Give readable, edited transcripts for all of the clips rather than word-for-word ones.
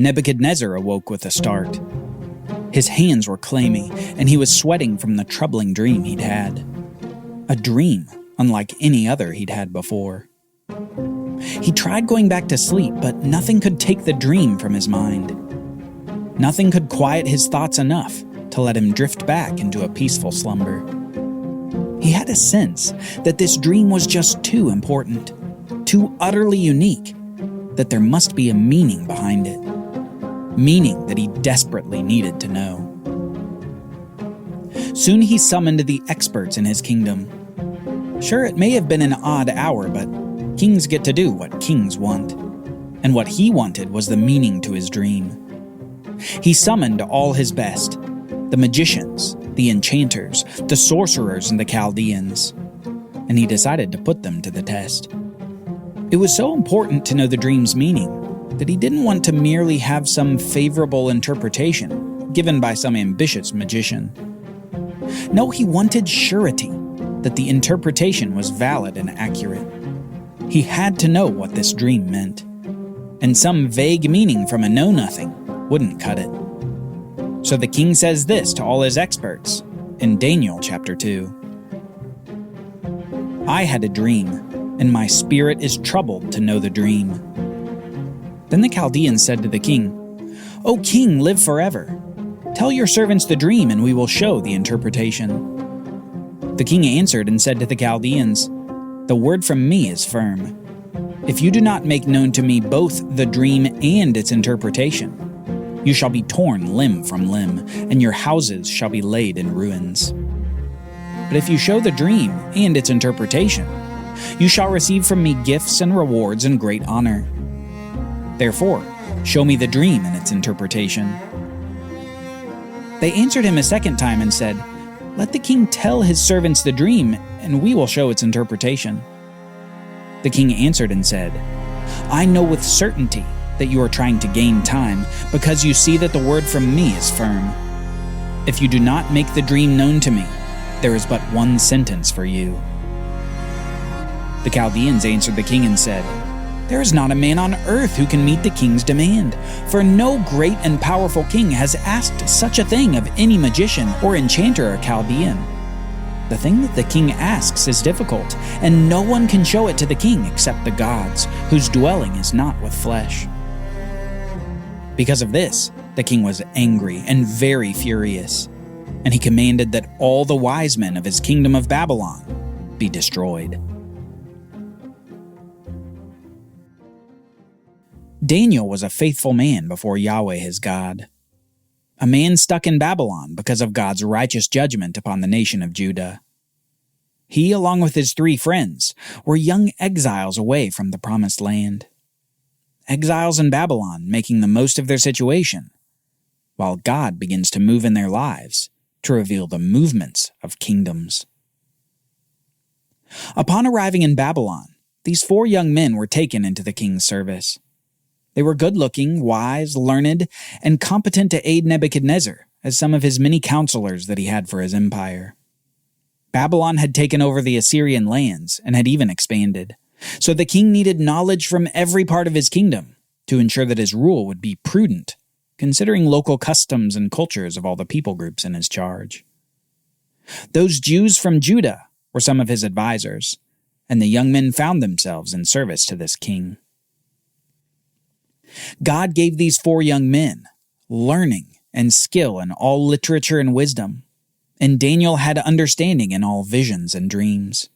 Nebuchadnezzar awoke with a start. His hands were clammy, and he was sweating from the troubling dream he'd had. A dream unlike any other he'd had before. He tried going back to sleep, but nothing could take the dream from his mind. Nothing could quiet his thoughts enough to let him drift back into a peaceful slumber. He had a sense that this dream was just too important, too utterly unique, that there must be a meaning behind it. Meaning that he desperately needed to know. Soon he summoned the experts in his kingdom. Sure, it may have been an odd hour, but kings get to do what kings want. And what he wanted was the meaning to his dream. He summoned all his best, the magicians, the enchanters, the sorcerers, and the Chaldeans, and he decided to put them to the test. It was so important to know the dream's meaning that he didn't want to merely have some favorable interpretation given by some ambitious magician. No, he wanted surety that the interpretation was valid and accurate. He had to know what this dream meant, and some vague meaning from a know-nothing wouldn't cut it. So the king says this to all his experts in Daniel chapter 2. I had a dream, and my spirit is troubled to know the dream. Then the Chaldeans said to the king, O king, live forever. Tell your servants the dream, and we will show the interpretation. The king answered and said to the Chaldeans, The word from me is firm. If you do not make known to me both the dream and its interpretation, you shall be torn limb from limb, and your houses shall be laid in ruins. But if you show the dream and its interpretation, you shall receive from me gifts and rewards and great honor. Therefore, show me the dream and its interpretation. They answered him a second time and said, Let the king tell his servants the dream, and we will show its interpretation. The king answered and said, I know with certainty that you are trying to gain time, because you see that the word from me is firm. If you do not make the dream known to me, there is but one sentence for you. The Chaldeans answered the king and said, There is not a man on earth who can meet the king's demand, for no great and powerful king has asked such a thing of any magician or enchanter or Chaldean. The thing that the king asks is difficult, and no one can show it to the king except the gods, whose dwelling is not with flesh. Because of this, the king was angry and very furious, and he commanded that all the wise men of his kingdom of Babylon be destroyed. Daniel was a faithful man before Yahweh his God, a man stuck in Babylon because of God's righteous judgment upon the nation of Judah. He, along with his 3 friends, were young exiles away from the promised land. Exiles in Babylon making the most of their situation, while God begins to move in their lives to reveal the movements of kingdoms. Upon arriving in Babylon, these 4 young men were taken into the king's service. They were good-looking, wise, learned, and competent to aid Nebuchadnezzar as some of his many counselors that he had for his empire. Babylon had taken over the Assyrian lands and had even expanded, so the king needed knowledge from every part of his kingdom to ensure that his rule would be prudent, considering local customs and cultures of all the people groups in his charge. Those Jews from Judah were some of his advisors, and the young men found themselves in service to this king. God gave these 4 young men learning and skill in all literature and wisdom, and Daniel had understanding in all visions and dreams.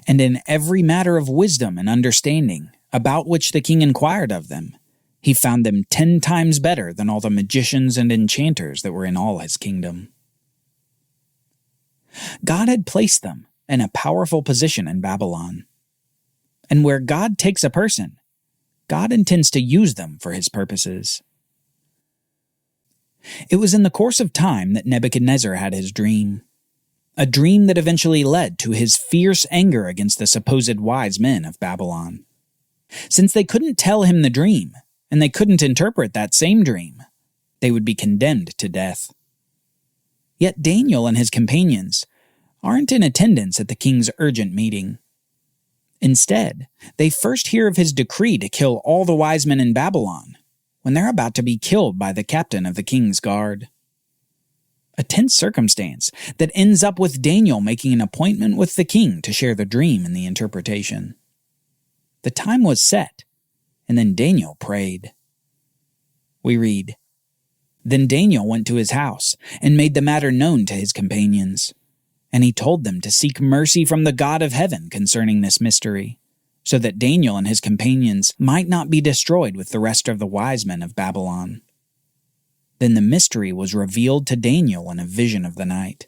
And in every matter of wisdom and understanding about which the king inquired of them, he found them 10 times better than all the magicians and enchanters that were in all his kingdom. God had placed them in a powerful position in Babylon. And where God takes a person, God intends to use them for his purposes. It was in the course of time that Nebuchadnezzar had his dream, a dream that eventually led to his fierce anger against the supposed wise men of Babylon. Since they couldn't tell him the dream, and they couldn't interpret that same dream, they would be condemned to death. Yet Daniel and his companions, aren't in attendance at the king's urgent meeting. Instead, they first hear of his decree to kill all the wise men in Babylon, when they're about to be killed by the captain of the king's guard. A tense circumstance that ends up with Daniel making an appointment with the king to share the dream and the interpretation. The time was set, and then Daniel prayed. We read, "Then Daniel went to his house and made the matter known to his companions. And he told them to seek mercy from the God of heaven concerning this mystery, so that Daniel and his companions might not be destroyed with the rest of the wise men of Babylon. Then the mystery was revealed to Daniel in a vision of the night.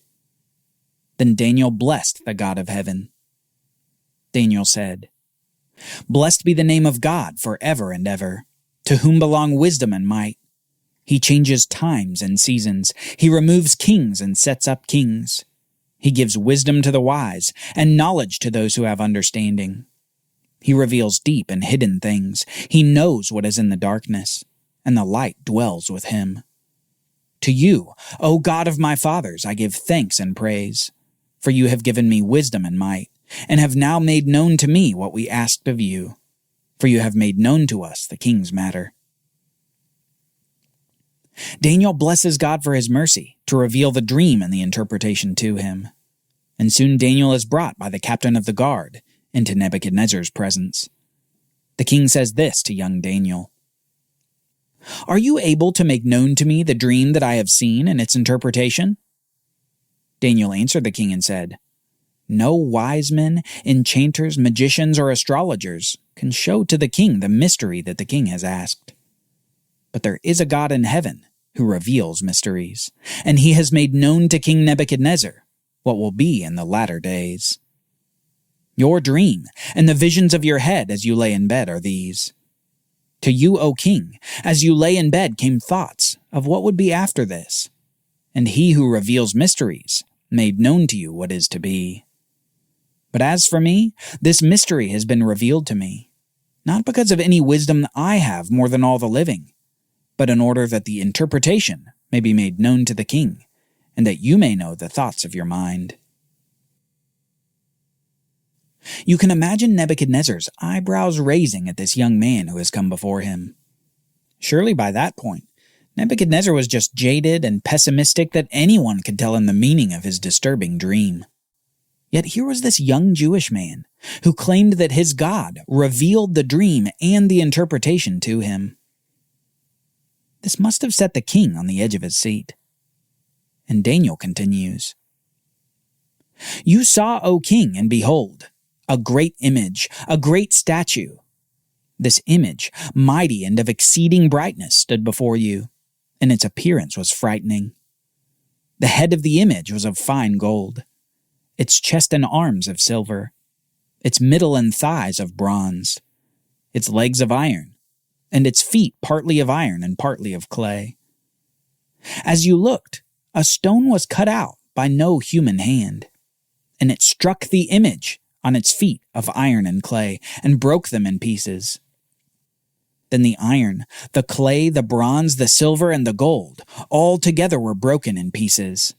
Then Daniel blessed the God of heaven. Daniel said, 'Blessed be the name of God forever and ever, to whom belong wisdom and might. He changes times and seasons. He removes kings and sets up kings. He gives wisdom to the wise and knowledge to those who have understanding. He reveals deep and hidden things. He knows what is in the darkness, and the light dwells with him. To you, O God of my fathers, I give thanks and praise, for you have given me wisdom and might, and have now made known to me what we asked of you, for you have made known to us the king's matter.'" Daniel blesses God for his mercy to reveal the dream and the interpretation to him. And soon Daniel is brought by the captain of the guard into Nebuchadnezzar's presence. The king says this to young Daniel, "Are you able to make known to me the dream that I have seen and its interpretation?" Daniel answered the king and said, "No wise men, enchanters, magicians, or astrologers can show to the king the mystery that the king has asked. But there is a God in heaven who reveals mysteries, and he has made known to King Nebuchadnezzar what will be in the latter days. Your dream and the visions of your head as you lay in bed are these. To you, O king, as you lay in bed came thoughts of what would be after this, and he who reveals mysteries made known to you what is to be. But as for me, this mystery has been revealed to me, not because of any wisdom that I have more than all the living, but in order that the interpretation may be made known to the king, and that you may know the thoughts of your mind." You can imagine Nebuchadnezzar's eyebrows raising at this young man who has come before him. Surely by that point, Nebuchadnezzar was just jaded and pessimistic that anyone could tell him the meaning of his disturbing dream. Yet here was this young Jewish man who claimed that his God revealed the dream and the interpretation to him. This must have set the king on the edge of his seat. And Daniel continues, "You saw, O king, and behold, a great image, a great statue. This image, mighty and of exceeding brightness, stood before you, and its appearance was frightening. The head of the image was of fine gold, its chest and arms of silver, its middle and thighs of bronze, its legs of iron, and its feet partly of iron and partly of clay. As you looked, a stone was cut out by no human hand, and it struck the image on its feet of iron and clay, and broke them in pieces. Then the iron, the clay, the bronze, the silver, and the gold all together were broken in pieces,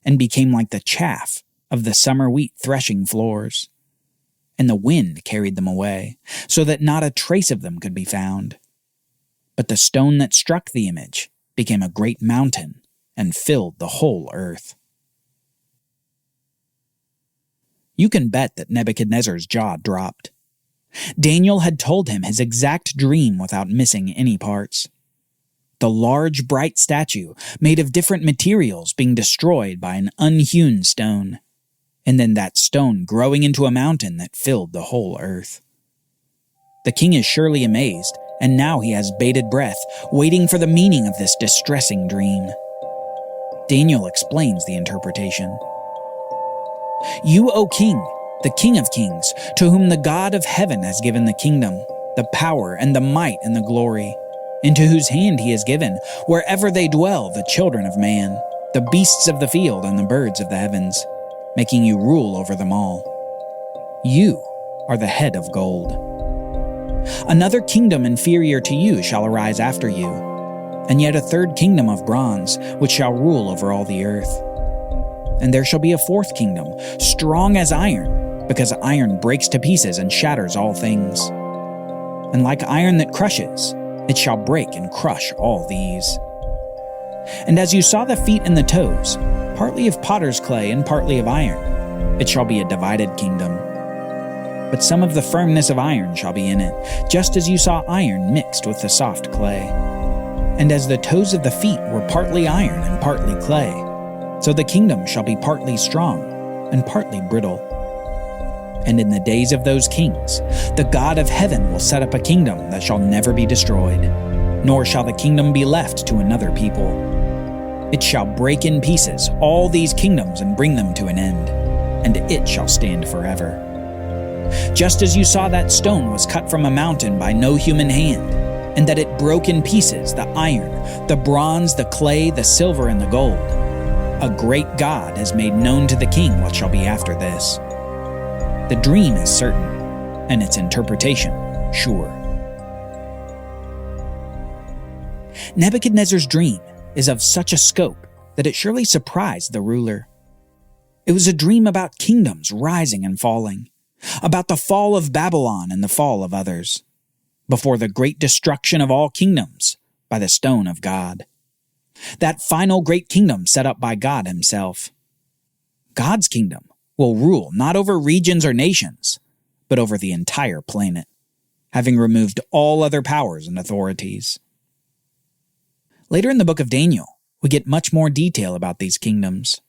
and became like the chaff of the summer wheat threshing floors. And the wind carried them away, so that not a trace of them could be found. But the stone that struck the image became a great mountain and filled the whole earth." You can bet that Nebuchadnezzar's jaw dropped. Daniel had told him his exact dream without missing any parts. The large, bright statue, made of different materials, being destroyed by an unhewn stone, and then that stone growing into a mountain that filled the whole earth. The king is surely amazed, and now he has bated breath, waiting for the meaning of this distressing dream. Daniel explains the interpretation. "You, O king, the King of kings, to whom the God of heaven has given the kingdom, the power and the might and the glory, into whose hand he has given, wherever they dwell, the children of man, the beasts of the field and the birds of the heavens, making you rule over them all. You are the head of gold. Another kingdom inferior to you shall arise after you, and yet a third kingdom of bronze, which shall rule over all the earth. And there shall be a fourth kingdom, strong as iron, because iron breaks to pieces and shatters all things. And like iron that crushes, it shall break and crush all these. And as you saw the feet and the toes, partly of potter's clay and partly of iron, it shall be a divided kingdom. But some of the firmness of iron shall be in it, just as you saw iron mixed with the soft clay. And as the toes of the feet were partly iron and partly clay, so the kingdom shall be partly strong and partly brittle. And in the days of those kings, the God of heaven will set up a kingdom that shall never be destroyed, nor shall the kingdom be left to another people. It shall break in pieces all these kingdoms and bring them to an end, and it shall stand forever. Just as you saw that stone was cut from a mountain by no human hand, and that it broke in pieces the iron, the bronze, the clay, the silver, and the gold, a great God has made known to the king what shall be after this. The dream is certain, and its interpretation sure. Nebuchadnezzar's dream is of such a scope that it surely surprised the ruler. It was a dream about kingdoms rising and falling, about the fall of Babylon and the fall of others, before the great destruction of all kingdoms by the stone of God. That final great kingdom set up by God himself. God's kingdom will rule not over regions or nations, but over the entire planet, having removed all other powers and authorities. Later in the book of Daniel, we get much more detail about these kingdoms.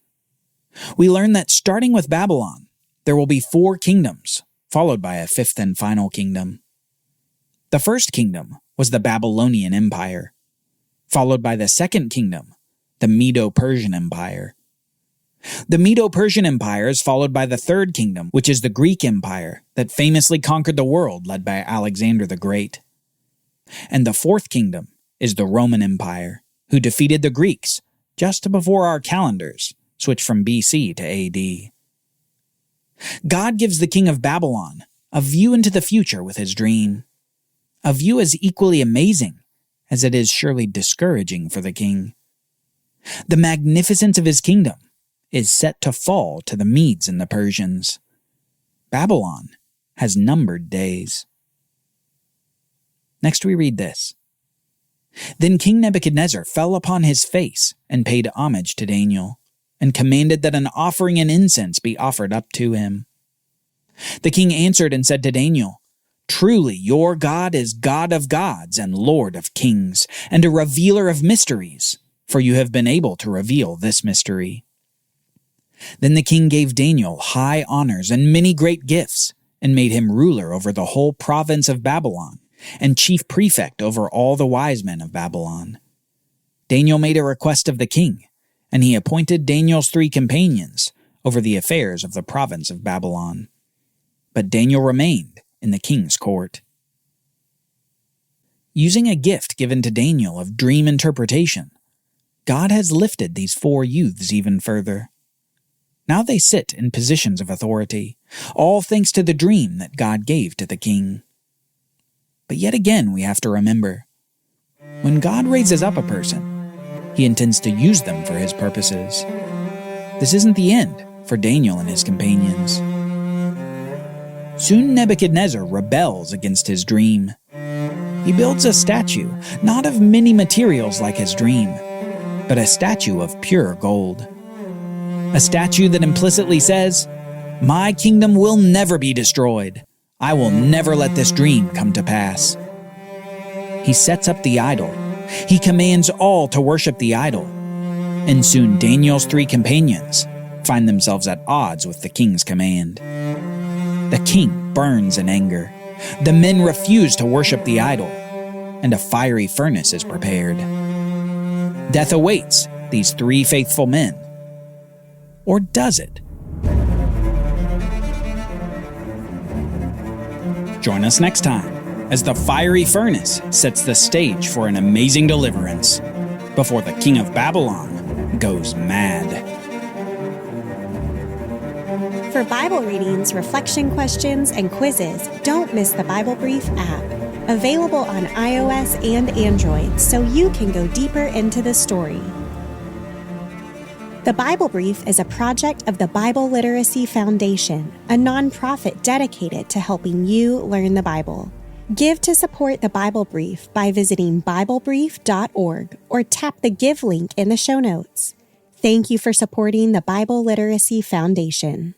We learn that starting with Babylon, there will be 4 kingdoms, followed by a 5th and final kingdom. The first kingdom was the Babylonian Empire, followed by the second kingdom, the Medo-Persian Empire. The Medo-Persian Empire is followed by the third kingdom, which is the Greek Empire that famously conquered the world, led by Alexander the Great. And the fourth kingdom is the Roman Empire, who defeated the Greeks just before our calendars switched from BC to AD. God gives the king of Babylon a view into the future with his dream, a view as equally amazing as it is surely discouraging for the king. The magnificence of his kingdom is set to fall to the Medes and the Persians. Babylon has numbered days. Next we read this. Then King Nebuchadnezzar fell upon his face and paid homage to Daniel, and commanded that an offering and incense be offered up to him. The king answered and said to Daniel, Truly your God is God of gods and Lord of kings, and a revealer of mysteries, for you have been able to reveal this mystery. Then the king gave Daniel high honors and many great gifts, and made him ruler over the whole province of Babylon, and chief prefect over all the wise men of Babylon. Daniel made a request of the king, and he appointed Daniel's 3 companions over the affairs of the province of Babylon. But Daniel remained in the king's court. Using a gift given to Daniel of dream interpretation, God has lifted these 4 youths even further. Now they sit in positions of authority, all thanks to the dream that God gave to the king. But yet again we have to remember, when God raises up a person, he intends to use them for his purposes. This isn't the end for Daniel and his companions. Soon Nebuchadnezzar rebels against his dream. He builds a statue, not of many materials like his dream, but a statue of pure gold. A statue that implicitly says, My kingdom will never be destroyed. I will never let this dream come to pass. He sets up the idol. He commands all to worship the idol. And soon Daniel's 3 companions find themselves at odds with the king's command. The king burns in anger. The men refuse to worship the idol, and a fiery furnace is prepared. Death awaits these 3 faithful men. Or does it? Join us next time as the fiery furnace sets the stage for an amazing deliverance before the king of Babylon goes mad. For Bible readings, reflection questions, and quizzes, don't miss the Bible Brief app. Available on iOS and Android so you can go deeper into the story. The Bible Brief is a project of the Bible Literacy Foundation, a nonprofit dedicated to helping you learn the Bible. Give to support the Bible Brief by visiting BibleBrief.org or tap the Give link in the show notes. Thank you for supporting the Bible Literacy Foundation.